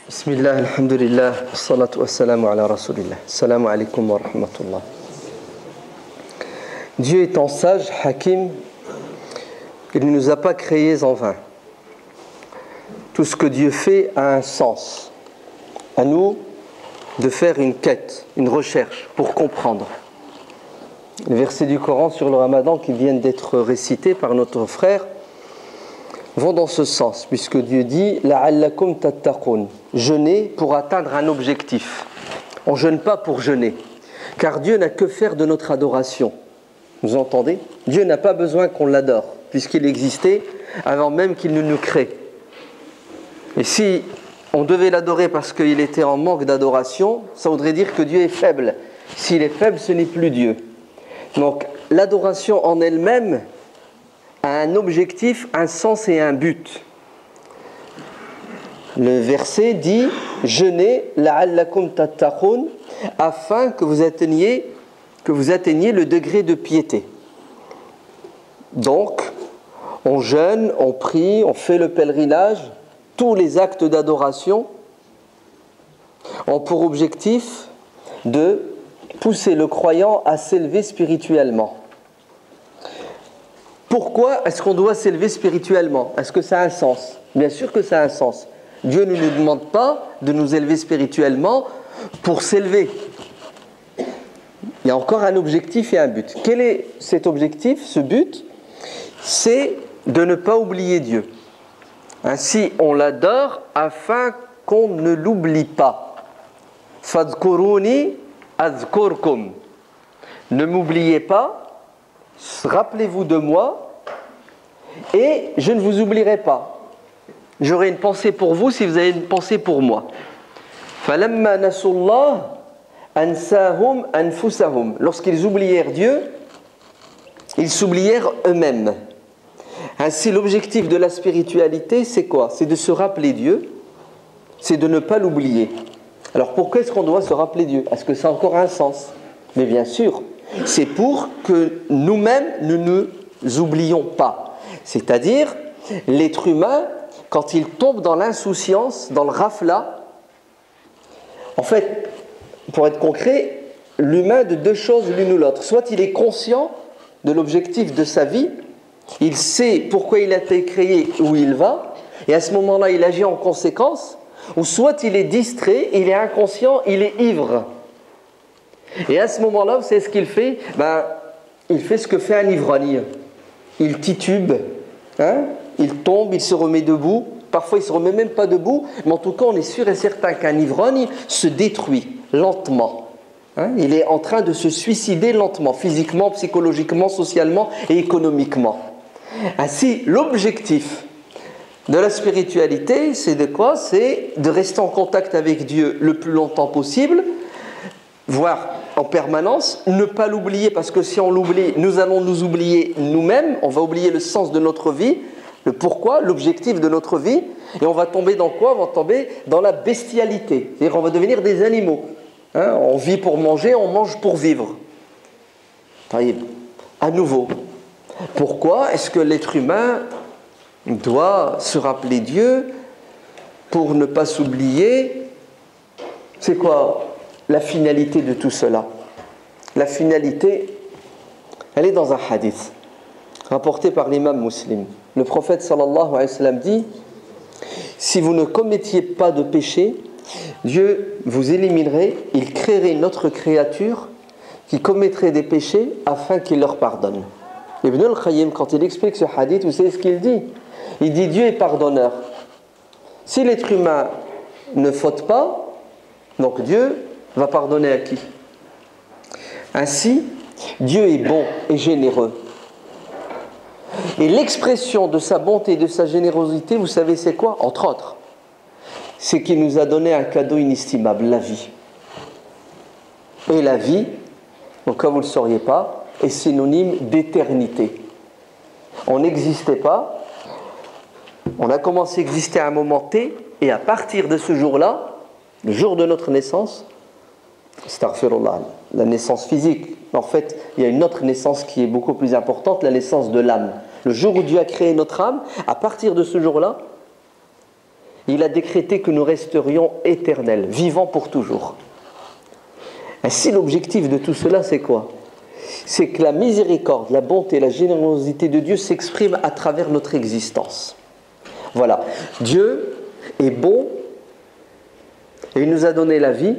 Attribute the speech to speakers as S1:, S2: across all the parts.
S1: Bismillah, alhamdulillah, salatu wassalamu ala rasulillah. Assalamu alaikum wa rahmatullah. Dieu étant sage, hakim, il ne nous a pas créés en vain. Tout ce que Dieu fait a un sens. À nous de faire une quête, une recherche pour comprendre. Les versets du Coran sur le Ramadan qui viennent d'être récités par notre frère vont dans ce sens, puisque Dieu dit « La'allakum tattaqun » jeûner pour atteindre un objectif. On ne jeûne pas pour jeûner, car Dieu n'a que faire de notre adoration. Vous entendez ? Dieu n'a pas besoin qu'on l'adore, puisqu'il existait avant même qu'il ne nous crée. Et si on devait l'adorer parce qu'il était en manque d'adoration, ça voudrait dire que Dieu est faible. S'il est faible, ce n'est plus Dieu. Donc l'adoration en elle-même a un objectif, un sens et un but. Le verset dit « Jeûnez la'allakum tattaqun » afin que vous atteigniez le degré de piété. Donc, on jeûne, on prie, on fait le pèlerinage, tous les actes d'adoration ont pour objectif de pousser le croyant à s'élever spirituellement. Pourquoi est-ce qu'on doit s'élever spirituellement ? Est-ce que ça a un sens ? Bien sûr que ça a un sens. Dieu ne nous demande pas de nous élever spirituellement pour s'élever. Il y a encore un objectif et un but. Quel est cet objectif, ce but ? C'est de ne pas oublier Dieu. Ainsi, on l'adore afin qu'on ne l'oublie pas. Fadhkuruni adhkurkum. Ne m'oubliez pas. Rappelez-vous de moi et je ne vous oublierai pas. J'aurai une pensée pour vous si vous avez une pensée pour moi. فَلَمَّا نَسُوا اللَّهَ أَنْسَاهُمْ أَنفُسَهُمْ. Lorsqu'ils oublièrent Dieu, ils s'oublièrent eux-mêmes. Ainsi, l'objectif de la spiritualité, c'est quoi ? C'est de se rappeler Dieu, c'est de ne pas l'oublier. Alors pourquoi est-ce qu'on doit se rappeler Dieu ? Est-ce que ça a encore un sens ? Mais bien sûr, c'est pour que nous-mêmes ne nous oublions pas. C'est-à-dire, l'être humain, quand il tombe dans l'insouciance, dans le rafla, en fait, pour être concret, l'humain de deux choses l'une ou l'autre. Soit il est conscient de l'objectif de sa vie, il sait pourquoi il a été créé, où il va, et à ce moment-là, il agit en conséquence, ou soit il est distrait, il est inconscient, il est ivre. Et à ce moment-là, vous savez ce qu'il fait ? Il fait ce que fait un ivrogne. Il titube, il tombe, il se remet debout. Parfois, il ne se remet même pas debout. Mais en tout cas, on est sûr et certain qu'un ivrogne se détruit lentement. Il est en train de se suicider lentement, physiquement, psychologiquement, socialement et économiquement. Ainsi, l'objectif de la spiritualité, c'est de quoi ? C'est de rester en contact avec Dieu le plus longtemps possible, voire en permanence, ne pas l'oublier, parce que si on l'oublie, nous allons nous oublier nous-mêmes, on va oublier le sens de notre vie, le pourquoi, l'objectif de notre vie, et on va tomber dans quoi ? On va tomber dans la bestialité, c'est-à-dire on va devenir des animaux. On vit pour manger, on mange pour vivre. À nouveau, pourquoi est-ce que l'être humain doit se rappeler Dieu pour ne pas s'oublier ? C'est quoi la finalité de tout cela? La finalité, elle est dans un hadith rapporté par l'imam Muslim. Le prophète sallallahu alayhi wa sallam dit: si vous ne commettiez pas de péché, Dieu vous éliminerait, il créerait une autre créature qui commettrait des péchés afin qu'il leur pardonne. Ibn al-Qayyim, quand il explique ce hadith, vous savez ce qu'il dit ? Il dit: Dieu est pardonneur. Si l'être humain ne faute pas, donc Dieu va pardonner à qui ? Ainsi, Dieu est bon et généreux. Et l'expression de sa bonté et de sa générosité, vous savez c'est quoi ? Entre autres, c'est qu'il nous a donné un cadeau inestimable, la vie. Et la vie, donc comme vous ne le sauriez pas, est synonyme d'éternité. On n'existait pas, on a commencé à exister à un moment T, et à partir de ce jour-là, le jour de notre naissance, astaghfirullah, la naissance physique, en fait, il y a une autre naissance qui est beaucoup plus importante, la naissance de l'âme. Le jour où Dieu a créé notre âme, à partir de ce jour-là, il a décrété que nous resterions éternels, vivants pour toujours. Ainsi, l'objectif de tout cela, c'est quoi? C'est que la miséricorde, la bonté, la générosité de Dieu s'expriment à travers notre existence. Voilà, Dieu est bon et il nous a donné la vie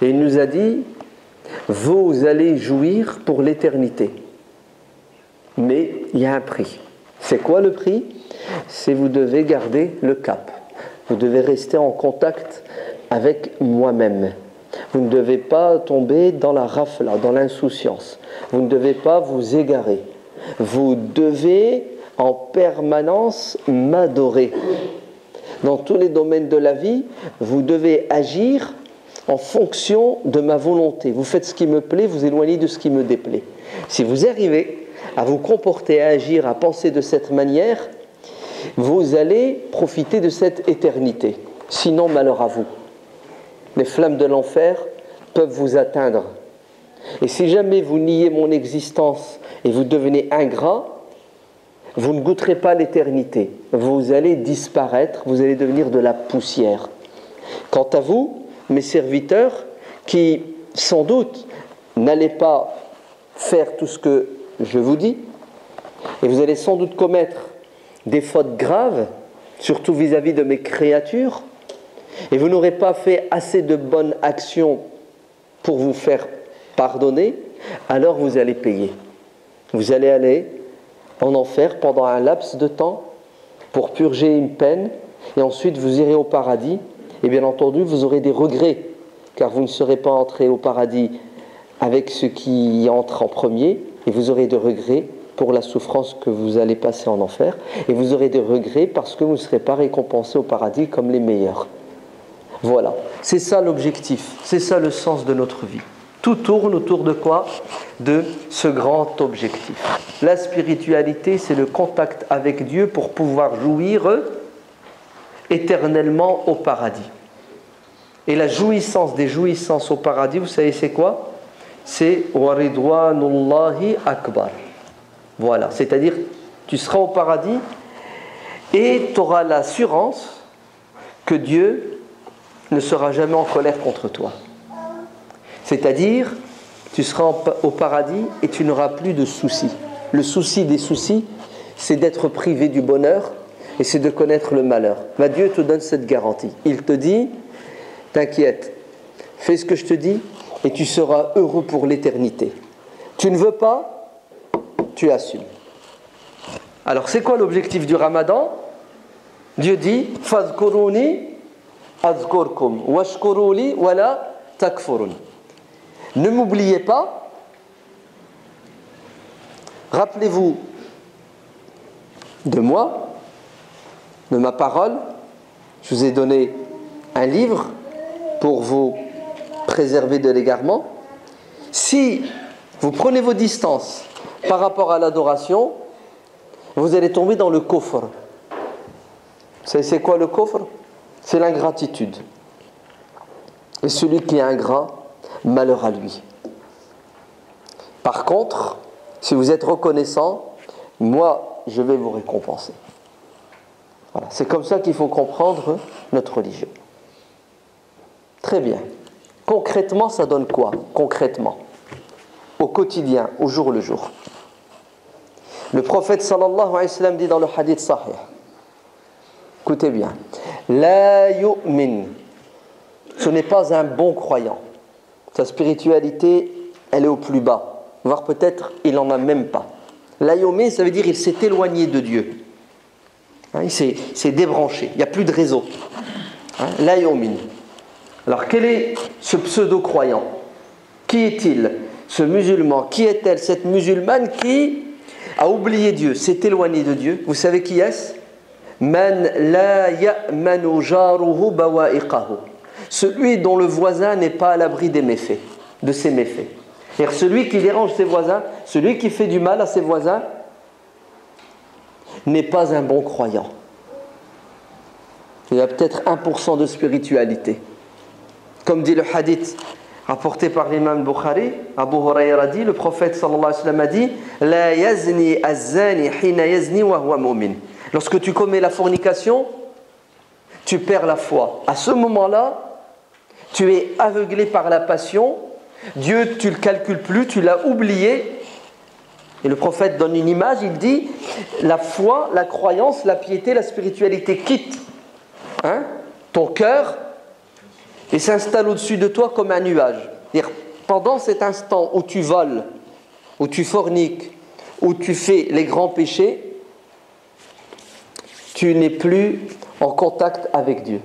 S1: et il nous a dit vous allez jouir pour l'éternité. Mais il y a un prix. C'est quoi le prix? C'est vous devez garder le cap. Vous devez rester en contact avec moi-même. Vous ne devez pas tomber dans la rafla, dans l'insouciance. Vous ne devez pas vous égarer. Vous devez en permanence m'adorer. Dans tous les domaines de la vie, vous devez agir en fonction de ma volonté. Vous faites ce qui me plaît, vous éloignez de ce qui me déplaît. Si vous arrivez à vous comporter, à agir, à penser de cette manière, vous allez profiter de cette éternité. Sinon, malheur à vous. Les flammes de l'enfer peuvent vous atteindre. Et si jamais vous niez mon existence et vous devenez ingrat, vous ne goûterez pas l'éternité. Vous allez disparaître, vous allez devenir de la poussière. Quant à vous, mes serviteurs, qui sans doute n'allez pas faire tout ce que je vous dis, et vous allez sans doute commettre des fautes graves, surtout vis-à-vis de mes créatures, et vous n'aurez pas fait assez de bonnes actions pour vous faire pardonner, alors vous allez payer. Vous allez aller en enfer pendant un laps de temps pour purger une peine, et ensuite vous irez au paradis, et bien entendu vous aurez des regrets, car vous ne serez pas entré au paradis avec ce qui y entre en premier, et vous aurez des regrets pour la souffrance que vous allez passer en enfer, et vous aurez des regrets parce que vous ne serez pas récompensé au paradis comme les meilleurs. Voilà, c'est ça l'objectif, c'est ça le sens de notre vie. Tout tourne autour de quoi? De ce grand objectif. La spiritualité, c'est le contact avec Dieu pour pouvoir jouir éternellement au paradis. Et la jouissance des jouissances au paradis, vous savez c'est quoi? C'est waridwanullahi akbar. Voilà, c'est-à-dire tu seras au paradis et tu auras l'assurance que Dieu ne sera jamais en colère contre toi. C'est-à-dire, tu seras au paradis et tu n'auras plus de soucis. Le souci des soucis, c'est d'être privé du bonheur et c'est de connaître le malheur. Mais Dieu te donne cette garantie. Il te dit, t'inquiète, fais ce que je te dis et tu seras heureux pour l'éternité. Tu ne veux pas, tu assumes. Alors, c'est quoi l'objectif du Ramadan? Dieu dit, fadhkuruni azkurkum washkuruli wala takfurun. Ne m'oubliez pas, rappelez-vous de moi, de ma parole. Je vous ai donné un livre pour vous préserver de l'égarement. Si vous prenez vos distances par rapport à l'adoration, vous allez tomber dans le kufr. Vous savez c'est quoi le kufr? C'est l'ingratitude. Et celui qui est ingrat, malheur à lui. Par contre, si vous êtes reconnaissant, moi, je vais vous récompenser. Voilà. C'est comme ça qu'il faut comprendre notre religion. Très bien. Concrètement, ça donne quoi? Concrètement, au quotidien, au jour le jour. Le prophète sallallahu alayhi wa sallam dit dans le hadith sahih, écoutez bien, la yu'min, ce n'est pas un bon croyant. Sa spiritualité, elle est au plus bas. Voire peut-être, il n'en a même pas. La yu'min, ça veut dire qu'il s'est éloigné de Dieu. Il s'est débranché. Il n'y a plus de réseau. La yu'min. Alors, quel est ce pseudo-croyant? Qui est-il? Ce musulman, qui est-elle? Cette musulmane qui a oublié Dieu, s'est éloignée de Dieu. Vous savez qui est-ce? Man la ya'manu jaruhu bawa'iqahu. Celui dont le voisin n'est pas à l'abri des méfaits, de ses méfaits. C'est-à-dire celui qui dérange ses voisins, celui qui fait du mal à ses voisins, n'est pas un bon croyant. Il y a peut-être 1% de spiritualité. Comme dit le hadith rapporté par l'imam Bukhari, Abu Hurayra dit, le prophète sallallahu alayhi wa sallam a dit, La yazni az-zani hina yazni wa huwa mu'min. Lorsque tu commets la fornication, tu perds la foi. À ce moment-là, tu es aveuglé par la passion. Dieu, tu ne le calcules plus, tu l'as oublié. Et le prophète donne une image, il dit la foi, la croyance, la piété, la spiritualité quittent ton cœur et s'installent au-dessus de toi comme un nuage. C'est-à-dire, pendant cet instant où tu voles, où tu forniques, où tu fais les grands péchés, tu n'es plus en contact avec Dieu.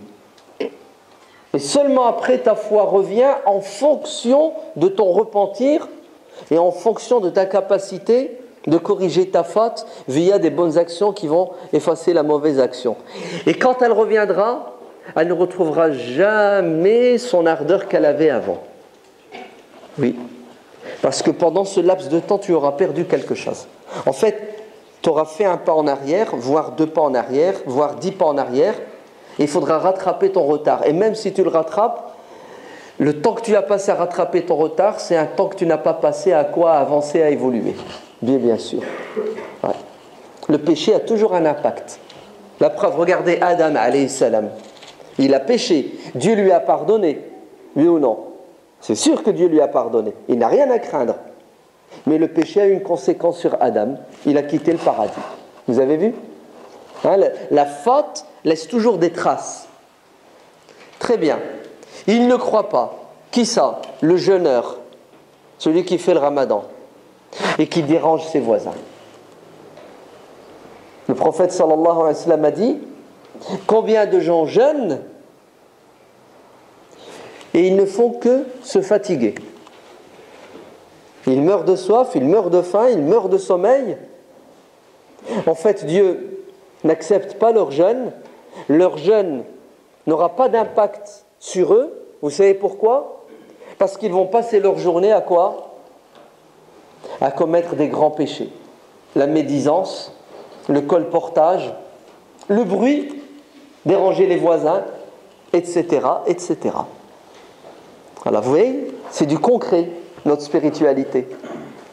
S1: Et seulement après, ta foi revient en fonction de ton repentir et en fonction de ta capacité de corriger ta faute via des bonnes actions qui vont effacer la mauvaise action. Et quand elle reviendra, elle ne retrouvera jamais son ardeur qu'elle avait avant. Oui. Parce que pendant ce laps de temps, tu auras perdu quelque chose. En fait, tu auras fait un pas en arrière, voire 2 pas en arrière, voire 10 pas en arrière, et il faudra rattraper ton retard. Et même si tu le rattrapes, le temps que tu as passé à rattraper ton retard, c'est un temps que tu n'as pas passé à quoi avancer, à évoluer. Bien sûr. Ouais. Le péché a toujours un impact. La preuve, regardez Adam, alayhi salam. Il a péché. Dieu lui a pardonné. Oui ou non? C'est sûr que Dieu lui a pardonné. Il n'a rien à craindre. Mais le péché a eu une conséquence sur Adam. Il a quitté le paradis. Vous avez vu? La faute laisse toujours des traces. Très bien. Il ne croit pas. Qui ça? Le jeûneur. Celui qui fait le ramadan. Et qui dérange ses voisins. Le prophète sallallahu alayhi wa sallam a dit: combien de gens jeûnent et ils ne font que se fatiguer. Ils meurent de soif, ils meurent de faim, ils meurent de sommeil. En fait, Dieu n'accepte pas leur jeûne. Leur jeûne n'aura pas d'impact sur eux. Vous savez pourquoi? Parce qu'ils vont passer leur journée à quoi? À commettre des grands péchés. La médisance, le colportage, le bruit, déranger les voisins, etc., etc. Voilà, vous voyez, c'est du concret, notre spiritualité.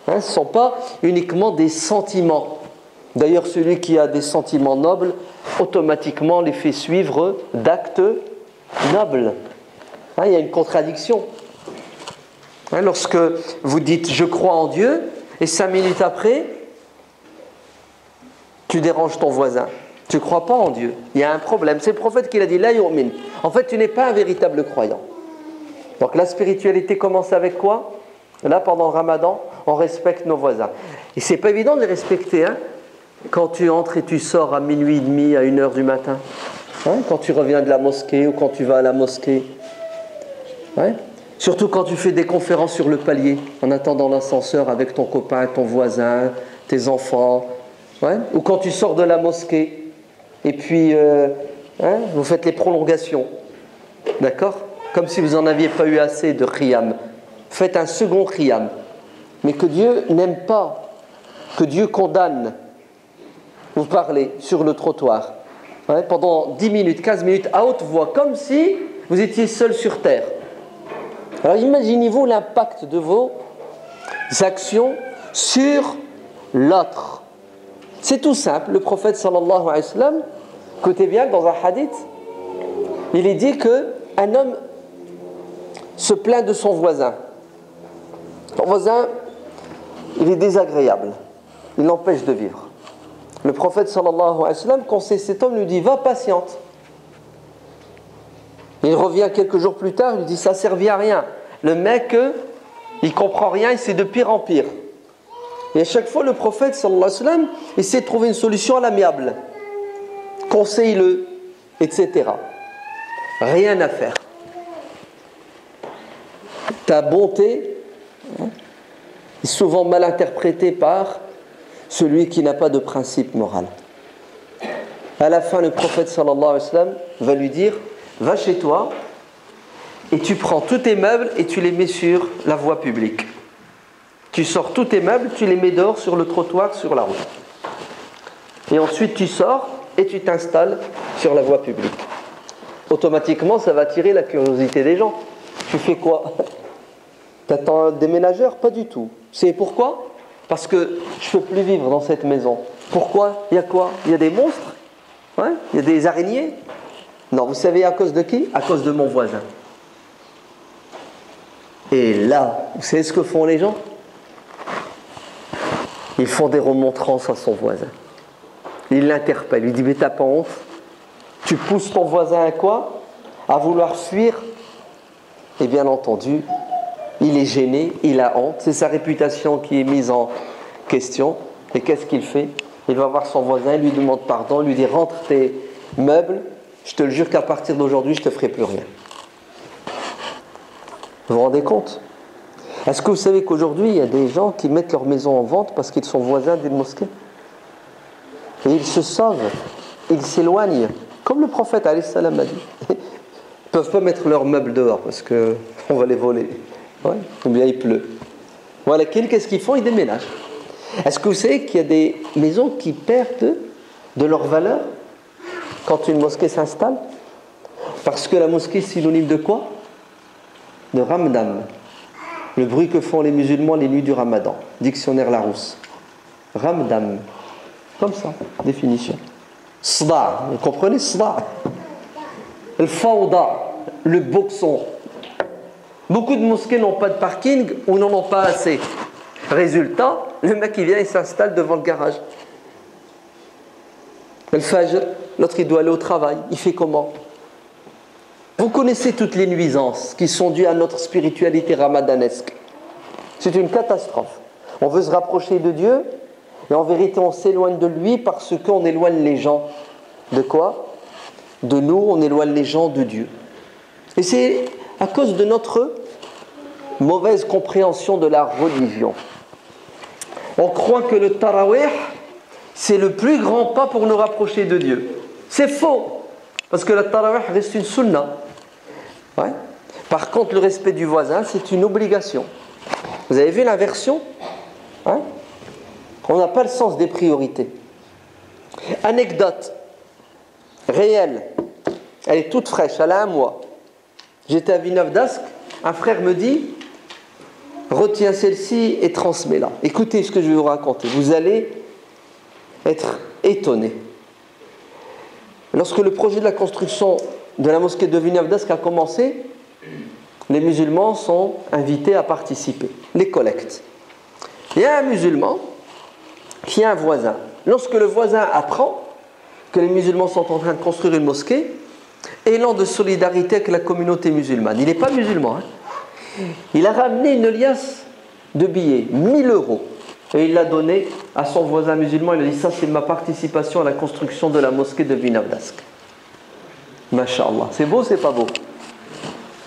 S1: Ce ne sont pas uniquement des sentiments. D'ailleurs, celui qui a des sentiments nobles, automatiquement les fait suivre d'actes nobles. Il y a une contradiction. Lorsque vous dites « je crois en Dieu » et 5 minutes après, tu déranges ton voisin. Tu ne crois pas en Dieu. Il y a un problème. C'est le prophète qui l'a dit « la yu'min ». En fait, tu n'es pas un véritable croyant. Donc la spiritualité commence avec quoi? Là, pendant le ramadan, on respecte nos voisins. Et c'est pas évident de les respecter, quand tu entres et tu sors à minuit et demi, à 1h du matin. Quand tu reviens de la mosquée ou quand tu vas à la mosquée. Surtout quand tu fais des conférences sur le palier, en attendant l'ascenseur avec ton copain, ton voisin, tes enfants. Ou quand tu sors de la mosquée et puis vous faites les prolongations. D'accord? Comme si vous n'en aviez pas eu assez de khiyam. Faites un second khiyam. Mais que Dieu n'aime pas, que Dieu condamne. Vous parlez sur le trottoir pendant 10 minutes, 15 minutes à haute voix, comme si vous étiez seul sur terre. Alors imaginez-vous l'impact de vos actions sur l'autre. C'est tout simple. Le prophète sallallahu alayhi wa sallam, écoutez bien, dans un hadith, il est dit qu'un homme se plaint de son voisin. Son voisin, il est désagréable. Il l'empêche de vivre. Le prophète sallallahu alayhi wa sallam, conseille cet homme, lui dit « va, patiente ». Il revient quelques jours plus tard, il lui dit « ça ne servit à rien ». Le mec, il comprend rien et c'est de pire en pire. Et à chaque fois, le prophète sallallahu alayhi wa sallam essaie de trouver une solution à l'amiable. Conseille-le, etc. Rien à faire. Ta bonté est souvent mal interprétée par celui qui n'a pas de principe moral. À la fin, le prophète sallallahu alayhi wa sallam va lui dire « va chez toi et tu prends tous tes meubles et tu les mets sur la voie publique. Tu sors tous tes meubles, tu les mets dehors sur le trottoir, sur la route. Et ensuite tu sors et tu t'installes sur la voie publique. Automatiquement, ça va attirer la curiosité des gens. Tu fais quoi? T'attends un déménageur? Pas du tout. C'est pourquoi? Parce que je ne peux plus vivre dans cette maison. Pourquoi? Il y a quoi? Il y a des monstres? Il y a des araignées? Non, vous savez à cause de qui? À cause de mon voisin. Et là, vous savez ce que font les gens? Ils font des remontrances à son voisin. Ils l'interpellent, ils disent mais t'as pas honte? Tu pousses ton voisin à quoi? À vouloir fuir. Et bien entendu, il est gêné, il a honte, c'est sa réputation qui est mise en question. Et qu'est-ce qu'il fait? Il va voir son voisin, il lui demande pardon, lui dit rentre tes meubles, je te le jure qu'à partir d'aujourd'hui, je ne te ferai plus rien. Vous vous rendez compte? Est-ce que vous savez qu'aujourd'hui, il y a des gens qui mettent leur maison en vente parce qu'ils sont voisins d'une mosquée? Et ils se sauvent, ils s'éloignent, comme le prophète alayhi salam a dit. Ils ne peuvent pas mettre leurs meubles dehors parce qu'on va les voler. Ouais, ou bien il pleut. Voilà, qu'est-ce qu'ils font? Ils déménagent. Est-ce que vous savez qu'il y a des maisons qui perdent de leur valeur quand une mosquée s'installe? Parce que la mosquée est synonyme de quoi? De Ramdam. Le bruit que font les musulmans les nuits du Ramadan. Dictionnaire Larousse. Ramdam. Comme ça, définition. Sda, vous comprenez? Sda. Le fawda, le boxon. Beaucoup de mosquées n'ont pas de parking ou n'en ont pas assez. Résultat, le mec il vient, il s'installe devant le garage. Le fajr, l'autre il doit aller au travail. Il fait comment? Vous connaissez toutes les nuisances qui sont dues à notre spiritualité ramadanesque. C'est une catastrophe. On veut se rapprocher de Dieu, et en vérité on s'éloigne de lui parce qu'on éloigne les gens. De quoi? De nous, on éloigne les gens de Dieu. Et c'est à cause de notre mauvaise compréhension de la religion. On croit que le tarawih, c'est le plus grand pas pour nous rapprocher de Dieu. C'est faux, parce que le tarawih reste une sunna. Ouais. Par contre, le respect du voisin, c'est une obligation. Vous avez vu l'inversion? Hein? On n'a pas le sens des priorités. Anecdote réelle, elle est toute fraîche, elle a un mois. J'étais à Villeneuve-d'Ascq, un frère me dit retiens celle-ci et transmets-la. Écoutez ce que je vais vous raconter, vous allez être étonnés. Lorsque le projet de la construction de la mosquée de Villeneuve-d'Ascq a commencé, les musulmans sont invités à participer, les collectes. Il y a un musulman qui a un voisin. Lorsque le voisin apprend que les musulmans sont en train de construire une mosquée, élan de solidarité avec la communauté musulmane. Il n'est pas musulman. Il a ramené une liasse de billets, 1000 €. Et il l'a donné à son voisin musulman. Il a dit ça c'est ma participation à la construction de la mosquée de Villeneuve-d'Ascq. Masha'Allah. C'est beau, c'est pas beau?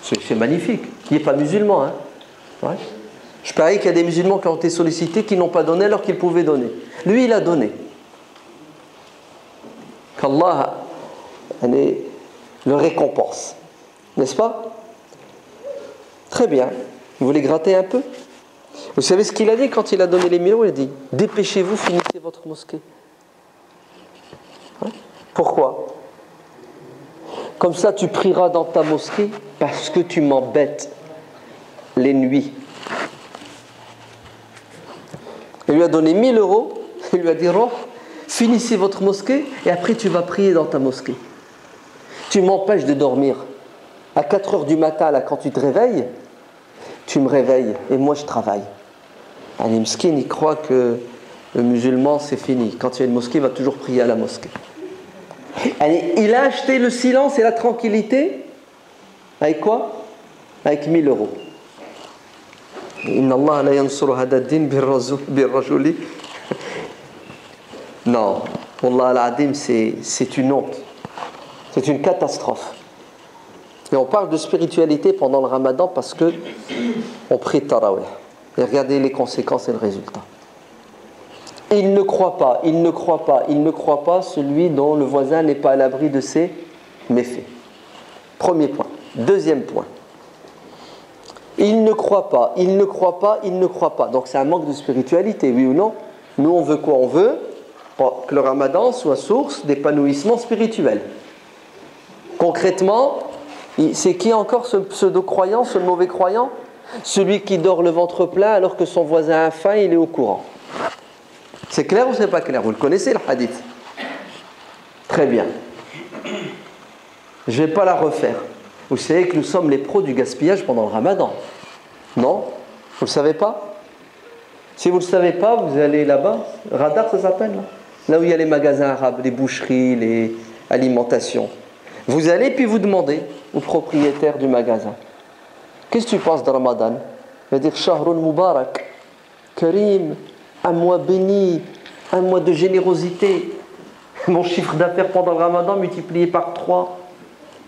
S1: C'est magnifique. Il n'est pas musulman. Hein? Ouais. Je parie qu'il y a des musulmans qui ont été sollicités qui n'ont pas donné alors qu'ils pouvaient donner. Lui, il a donné. Qu'Allah le récompense. N'est-ce pas? Très bien. Vous voulez gratter un peu? Vous savez ce qu'il a dit quand il a donné les 1000 €? Il a dit dépêchez-vous, finissez votre mosquée. Hein? Pourquoi? Comme ça, tu prieras dans ta mosquée parce que tu m'embêtes les nuits. Il lui a donné 1000 €. Il lui a dit finissez votre mosquée et après tu vas prier dans ta mosquée. Tu m'empêches de dormir. À 4 h du matin, là, quand tu te réveilles, tu me réveilles et moi je travaille. Un mskin, il croit que le musulman c'est fini. Quand il y a une mosquée, il va toujours prier à la mosquée. Il a acheté le silence et la tranquillité avec quoi? Avec 1000 €. Inna Allah la yansuru hada ad-din bir-rajuli. Non, Wallah al-Adim, c'est une honte. C'est une catastrophe. Et on parle de spiritualité pendant le Ramadan parce que on prie Tarawih. Et regardez les conséquences et le résultat. Il ne croit pas, il ne croit pas, il ne croit pas celui dont le voisin n'est pas à l'abri de ses méfaits. Premier point. Deuxième point. Il ne croit pas, il ne croit pas, il ne croit pas. Donc c'est un manque de spiritualité, oui ou non? Nous on veut quoi? On veut que le Ramadan soit source d'épanouissement spirituel. Concrètement, c'est qui encore ce pseudo-croyant, ce mauvais croyant? Celui qui dort le ventre plein alors que son voisin a faim, il est au courant. C'est clair ou c'est pas clair? Vous le connaissez le hadith? Très bien. Je ne vais pas la refaire. Vous savez que nous sommes les pros du gaspillage pendant le ramadan. Non? Vous ne le savez pas? Si vous ne le savez pas, vous allez là-bas. Radar, ça s'appelle là où il y a les magasins arabes, les boucheries, les alimentations. Vous allez puis vous demandez au propriétaire du magasin: qu'est-ce que tu penses de Ramadan? Il va dire Shahrun Mubarak, Karim, un mois béni, un mois de générosité. Mon chiffre d'affaires pendant le Ramadan multiplié par 3.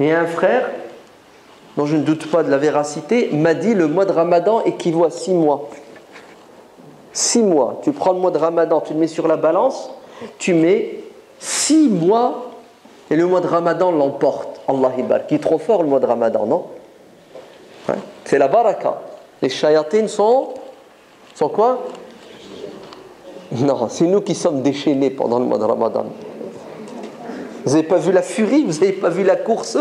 S1: Et un frère, dont je ne doute pas de la véracité, m'a dit le mois de Ramadan équivaut à 6 mois. 6 mois. Tu prends le mois de Ramadan, tu le mets sur la balance, tu mets 6 mois et le mois de Ramadan l'emporte. Allah Ibar. Qui est trop fort le mois de Ramadan, non? Ouais. C'est la baraka. Les shayatines sont quoi? Non, c'est nous qui sommes déchaînés pendant le mois de Ramadan. Vous n'avez pas vu la furie? Vous n'avez pas vu la course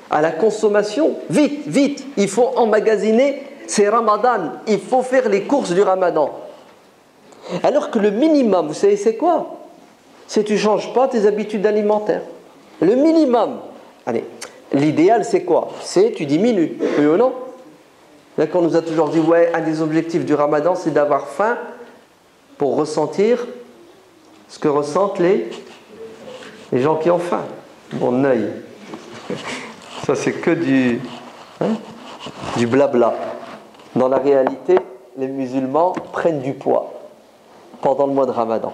S1: à la consommation? Vite, vite, il faut emmagasiner. C'est Ramadan, il faut faire les courses du Ramadan. Alors que le minimum, vous savez c'est quoi? C'est que tu ne changes pas tes habitudes alimentaires. Le minimum. Allez, l'idéal c'est quoi? C'est tu diminues, oui ou non? Là qu'on nous a toujours dit, ouais, un des objectifs du Ramadan c'est d'avoir faim pour ressentir ce que ressentent les gens qui ont faim. Mon œil. Ça c'est que du blabla. Dans la réalité, les musulmans prennent du poids pendant le mois de Ramadan.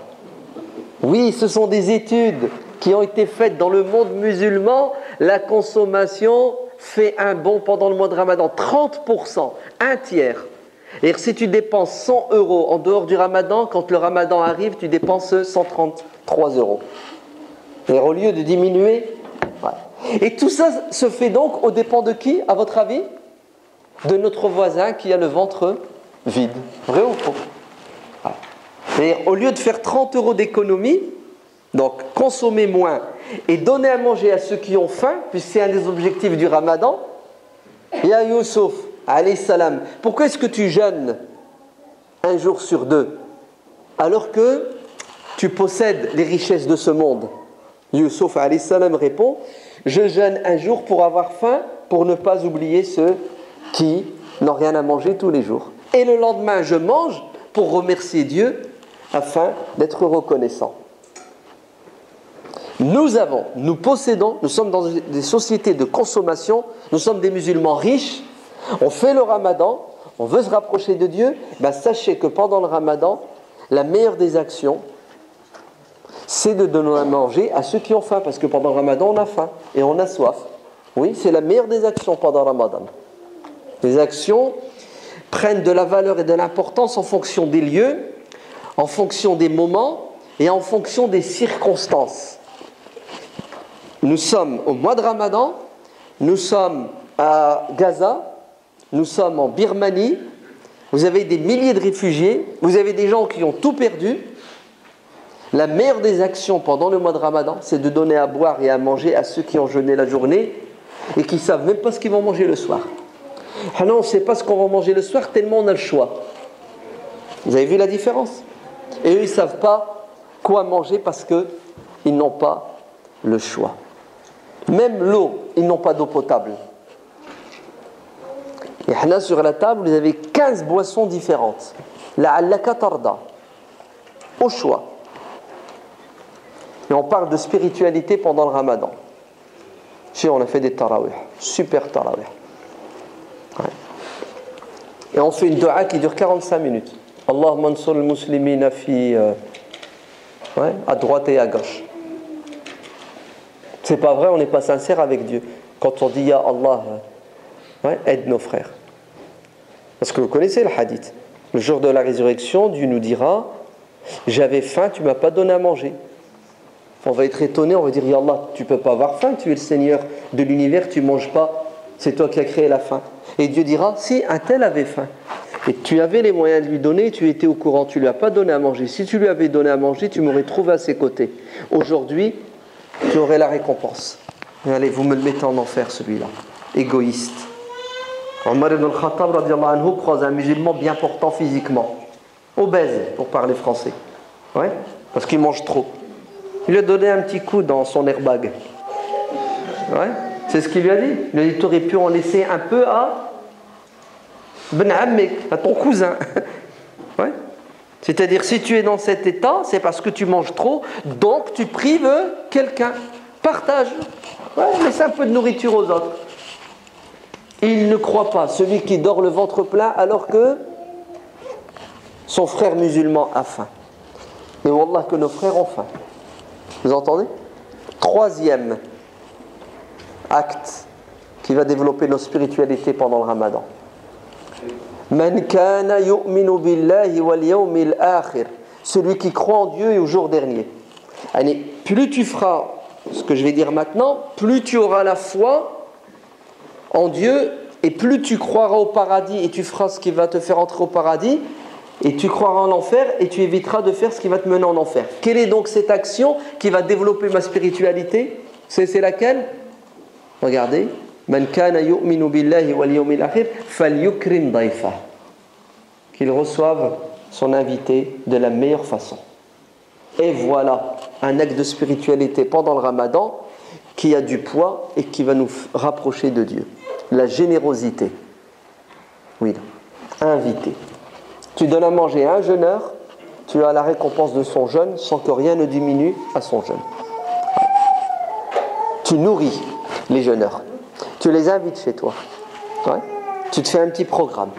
S1: Oui, ce sont des études qui ont été faites dans le monde musulman. La consommation fait un bond pendant le mois de Ramadan. 30%, un tiers. Et si tu dépenses 100 € en dehors du Ramadan, quand le Ramadan arrive, tu dépenses 133 €. Et au lieu de diminuer, ouais. Et tout ça se fait donc aux dépens de qui, à votre avis? De notre voisin qui a le ventre vide. Vrai ou faux? Ouais. C'est-à-dire, au lieu de faire 30 € d'économie, donc consommer moins et donner à manger à ceux qui ont faim, puisque c'est un des objectifs du Ramadan, Ya Youssouf, alayhi salam, pourquoi est-ce que tu jeûnes un jour sur 2 alors que tu possèdes les richesses de ce monde? Youssouf alayhi salam répond: je jeûne un jour pour avoir faim, pour ne pas oublier ceux qui n'ont rien à manger tous les jours. Et le lendemain, je mange pour remercier Dieu afin d'être reconnaissant. Nous possédons, nous sommes dans des sociétés de consommation, nous sommes des musulmans riches, on fait le Ramadan, on veut se rapprocher de Dieu. Ben sachez que pendant le Ramadan, la meilleure des actions, c'est de donner à manger à ceux qui ont faim, parce que pendant le Ramadan, on a faim et on a soif. Oui, c'est la meilleure des actions pendant le Ramadan. Les actions prennent de la valeur et de l'importance en fonction des lieux, en fonction des moments et en fonction des circonstances. Nous sommes au mois de Ramadan, nous sommes à Gaza, nous sommes en Birmanie, vous avez des milliers de réfugiés, vous avez des gens qui ont tout perdu. La meilleure des actions pendant le mois de Ramadan, c'est de donner à boire et à manger à ceux qui ont jeûné la journée et qui ne savent même pas ce qu'ils vont manger le soir. Ah non, on ne sait pas ce qu'on va manger le soir tellement on a le choix. Vous avez vu la différence? Et eux, ils ne savent pas quoi manger parce qu'ils n'ont pas le choix. Même l'eau, ils n'ont pas d'eau potable. Et là, sur la table, vous avez 15 boissons différentes. La'allaka tarda. Au choix. Et on parle de spiritualité pendant le Ramadan. Si on a fait des tarawih, super tarawih. Ouais. Et on fait une dua qui dure 45 minutes. Allahumma ansur al-muslimina fi, à droite et à gauche. C'est pas vrai, on n'est pas sincère avec Dieu. Quand on dit Ya Allah, aide nos frères. Parce que vous connaissez le hadith. Le jour de la résurrection, Dieu nous dira: j'avais faim, tu ne m'as pas donné à manger. On va être étonné, on va dire: Ya Allah, tu ne peux pas avoir faim, tu es le Seigneur de l'univers, tu ne manges pas, c'est toi qui as créé la faim. Et Dieu dira: si un tel avait faim, et tu avais les moyens de lui donner, tu étais au courant, tu ne lui as pas donné à manger. Si tu lui avais donné à manger, tu m'aurais trouvé à ses côtés. Aujourd'hui, tu aurais la récompense. Et allez, vous me le mettez en enfer celui-là. Égoïste. Omar ibn al-Khattab radiyallahu anhu croise un musulman bien portant physiquement. Obèse, pour parler français. Ouais, parce qu'il mange trop. Il lui a donné un petit coup dans son airbag. Ouais, C'est ce qu'il lui a dit. Il lui a dit, tu aurais pu en laisser un peu à Ben Ammek, à ton cousin. Ouais. C'est-à-dire, si tu es dans cet état, c'est parce que tu manges trop, donc tu prives quelqu'un. Partage. Ouais, laisse un peu de nourriture aux autres. Il ne croit pas, celui qui dort le ventre plein alors que son frère musulman a faim. Et wallah que nos frères ont faim. Vous entendez? Troisième acte qui va développer nos spiritualités pendant le Ramadan. Man kana yu'minu billahi wal yawmil akhir. Celui qui croit en Dieu et au jour dernier. Allez, plus tu feras ce que je vais dire maintenant, plus tu auras la foi en Dieu et plus tu croiras au paradis et tu feras ce qui va te faire entrer au paradis et tu croiras en enfer et tu éviteras de faire ce qui va te mener en enfer. Quelle est donc cette action qui va développer ma spiritualité? C'est laquelle? Regardez. Man kana yu'minu billahi wal yawmil akhir falyukrim dayfa. Qu'il reçoive son invité de la meilleure façon. Et voilà un acte de spiritualité pendant le Ramadan qui a du poids et qui va nous rapprocher de Dieu. La générosité. Oui, invité. Tu donnes à manger à un jeûneur, tu as la récompense de son jeûne sans que rien ne diminue à son jeûne. Tu nourris les jeûneurs. Tu les invites chez toi. Ouais. Tu te fais un petit programme.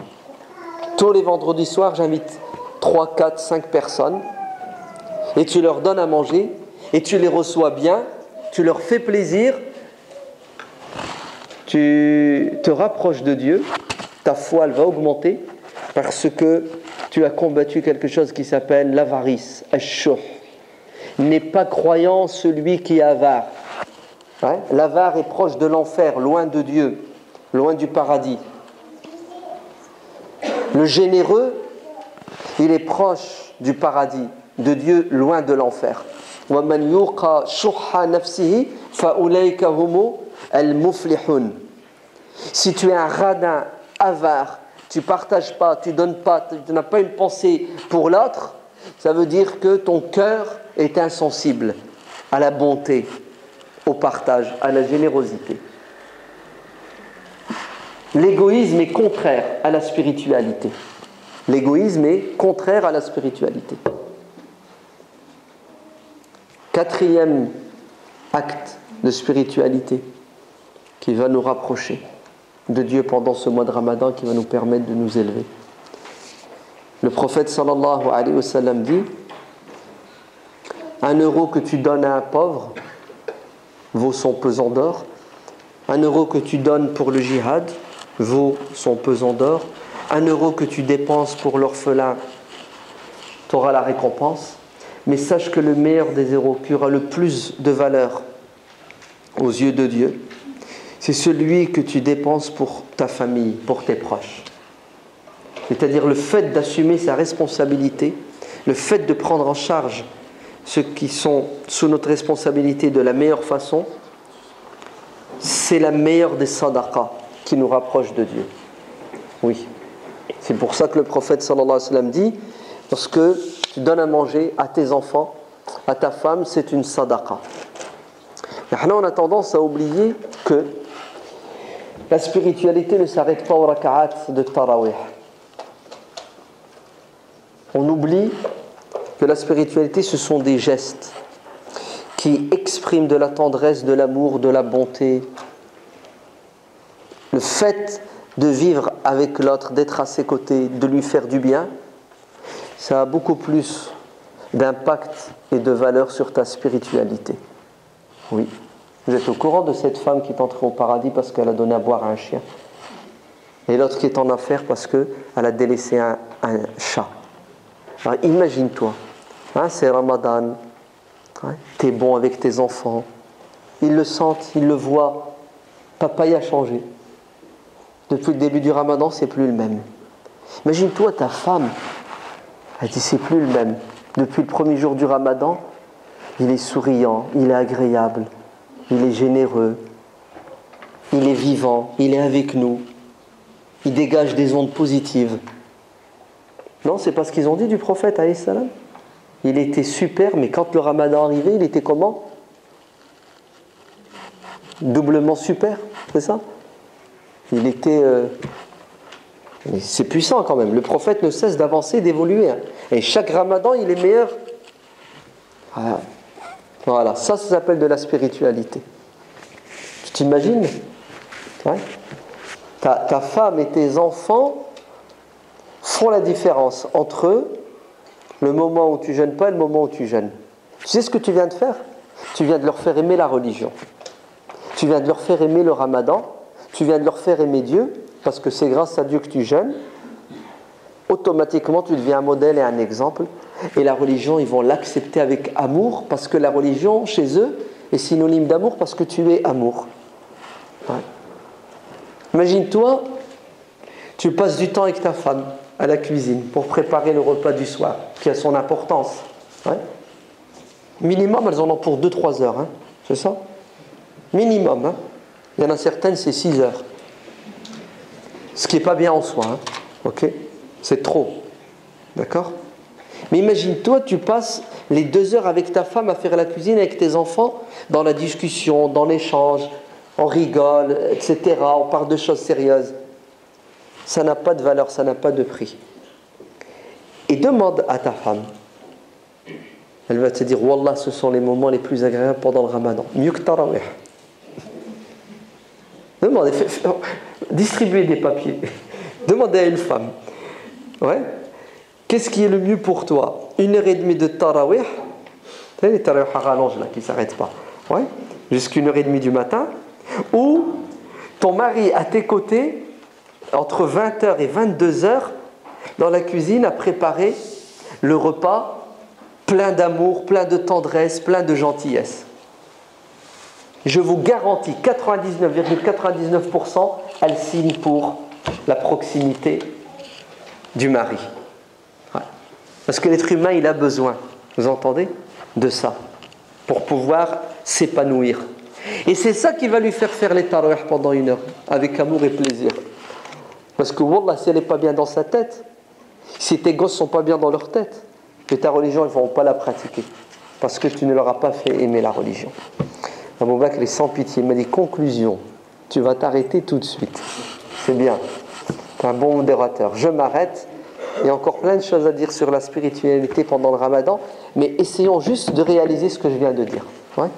S1: Tous les vendredis soirs, j'invite 3, 4, 5 personnes et tu leur donnes à manger et tu les reçois bien, tu leur fais plaisir, tu te rapproches de Dieu, ta foi elle va augmenter parce que tu as combattu quelque chose qui s'appelle l'avarice, ash-shuh. N'est pas croyant celui qui est avare. Ouais. L'avare est proche de l'enfer, loin de Dieu, loin du paradis. Le généreux, il est proche du paradis, de Dieu, loin de l'enfer. وَمَنْ يُوقَ شُحَّ نَفْسِهِ فَأُولَئِكَ هُمُ الْمُفْلِحُونَ. Si tu es un radin, avare, tu ne partages pas, tu ne donnes pas, tu n'as pas une pensée pour l'autre, ça veut dire que ton cœur est insensible à la bonté, au partage, à la générosité. L'égoïsme est contraire à la spiritualité. L'égoïsme est contraire à la spiritualité. Quatrième acte de spiritualité qui va nous rapprocher de Dieu pendant ce mois de Ramadan, qui va nous permettre de nous élever. Le prophète sallallahu alayhi wa sallam dit: 1 euro que tu donnes à un pauvre vaut son pesant d'or. 1 euro que tu donnes pour le djihad vaut son pesant d'or. 1 euro que tu dépenses pour l'orphelin, tu auras la récompense. Mais sache que le meilleur des euros, qui aura le plus de valeur aux yeux de Dieu, c'est celui que tu dépenses pour ta famille, pour tes proches. C'est-à-dire le fait d'assumer sa responsabilité, le fait de prendre en charge ceux qui sont sous notre responsabilité de la meilleure façon, c'est la meilleure des sadaqas qui nous rapproche de Dieu. Oui. C'est pour ça que le prophète sallallahu alayhi wa sallam dit: lorsque tu donnes à manger à tes enfants, à ta femme, c'est une sadaqa. Maintenant, on a tendance à oublier que la spiritualité ne s'arrête pas aux raka'at de tarawih. On oublie que la spiritualité, ce sont des gestes qui expriment de la tendresse, de l'amour, de la bonté. Le fait de vivre avec l'autre, d'être à ses côtés, de lui faire du bien, ça a beaucoup plus d'impact et de valeur sur ta spiritualité. Oui. Vous êtes au courant de cette femme qui est entrée au paradis parce qu'elle a donné à boire à un chien, et l'autre qui est en enfer parce qu'elle a délaissé un chat. Alors imagine-toi, hein, c'est Ramadan, hein, tu es bon avec tes enfants, ils le sentent, ils le voient, papa y a changé. Depuis le début du Ramadan, c'est plus le même. Imagine-toi ta femme, elle dit c'est plus le même. Depuis le premier jour du Ramadan, il est souriant, il est agréable, il est généreux, il est vivant, il est avec nous, il dégage des ondes positives. Non, c'est pas ce qu'ils ont dit du prophète alayhi salam. Il était super, mais quand le Ramadan arrivait, il était comment? doublement super, c'est ça? Il était... c'est puissant quand même. Le prophète ne cesse d'avancer, d'évoluer. Hein. Et chaque ramadan, il est meilleur. Voilà, ça s'appelle de la spiritualité. Tu t'imagines? Ouais. Ta femme et tes enfants font la différence entre le moment où tu jeûnes pas et le moment où tu jeûnes. Tu sais ce que tu viens de faire? Tu viens de leur faire aimer la religion. Tu viens de leur faire aimer le ramadan. Tu viens de leur faire aimer Dieu, parce que c'est grâce à Dieu que tu jeûnes. Automatiquement, tu deviens un modèle et un exemple. Et la religion, ils vont l'accepter avec amour, parce que la religion, chez eux, est synonyme d'amour, parce que tu es amour. Ouais. Imagine-toi, tu passes du temps avec ta femme à la cuisine pour préparer le repas du soir, qui a son importance. Ouais. Minimum, elles en ont pour 2-3 heures. Hein. C'est ça? Minimum. Hein. Il y en a certaines, c'est 6 heures. Ce qui n'est pas bien en soi. Hein. Ok? C'est trop. D'accord? Mais imagine-toi, tu passes les 2 heures avec ta femme à faire la cuisine avec tes enfants, dans la discussion, dans l'échange, on rigole, etc. On parle de choses sérieuses. Ça n'a pas de valeur, ça n'a pas de prix. Et demande à ta femme. Elle va te dire, Wallah, ce sont les moments les plus agréables pendant le ramadan. Mieux que Tarawih. Demandez, distribuez des papiers. Demandez à une femme. Ouais. Qu'est-ce qui est le mieux pour toi? 1h30 de Tarawih. Tu sais, les Tarawih à rallonge là, qui ne s'arrêtent pas. Ouais. Jusqu'à 1h30 du matin. Ou ton mari à tes côtés, entre 20h et 22h, dans la cuisine, à préparer le repas plein d'amour, plein de tendresse, plein de gentillesse. Je vous garantis, 99,99%, elle signe pour la proximité du mari. Ouais. Parce que l'être humain, il a besoin, vous entendez, de ça, pour pouvoir s'épanouir. Et c'est ça qui va lui faire les tarawih pendant 1 heure, avec amour et plaisir. Parce que, wallah, si elle n'est pas bien dans sa tête, si tes gosses ne sont pas bien dans leur tête, que ta religion, ils ne vont pas la pratiquer. Parce que tu ne leur as pas fait aimer la religion. Abou Bakr est sans pitié. Il m'a dit, conclusion, tu vas t'arrêter tout de suite. C'est bien. Tu es un bon modérateur. Je m'arrête. Il y a encore plein de choses à dire sur la spiritualité pendant le ramadan. Mais essayons juste de réaliser ce que je viens de dire. Ouais.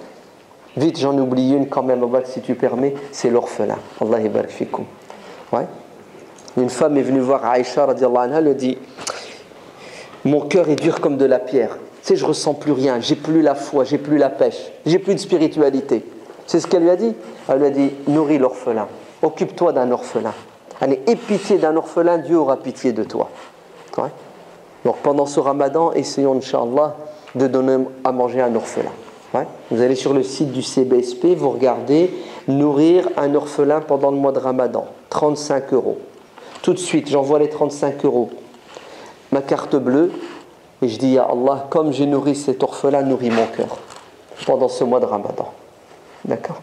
S1: Vite, j'en oublie une quand même, Abou Bakr, si tu permets. C'est l'orphelin. Allah yabarak fikoum. Ouais. Une femme est venue voir Aïcha, radiallahu anha, elle lui dit, mon cœur est dur comme de la pierre. Tu sais, je ne ressens plus rien, j'ai plus la foi, j'ai plus la pêche, j'ai plus de spiritualité. C'est ce qu'elle lui a dit. Elle lui a dit, nourris l'orphelin, occupe-toi d'un orphelin. Allez, aie pitié d'un orphelin, Dieu aura pitié de toi. Ouais. Donc pendant ce ramadan, essayons, Inch'Allah, de donner à manger à un orphelin. Ouais. Vous allez sur le site du CBSP, vous regardez, nourrir un orphelin pendant le mois de ramadan, 35 €. Tout de suite, j'envoie les 35 €, ma carte bleue, et je dis à Allah, comme j'ai nourri cet orphelin, nourris mon cœur pendant ce mois de ramadan. D'accord?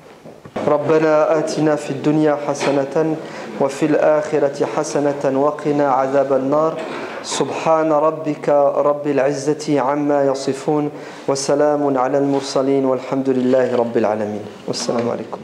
S1: ربنا آتنا في الدنيا حسنة وفي الآخرة حسنة وقنا عذاب النار سبحان ربك رب العزة عما يصفون وسلام على المرسلين والحمد لله رب العالمين والسلام عليكم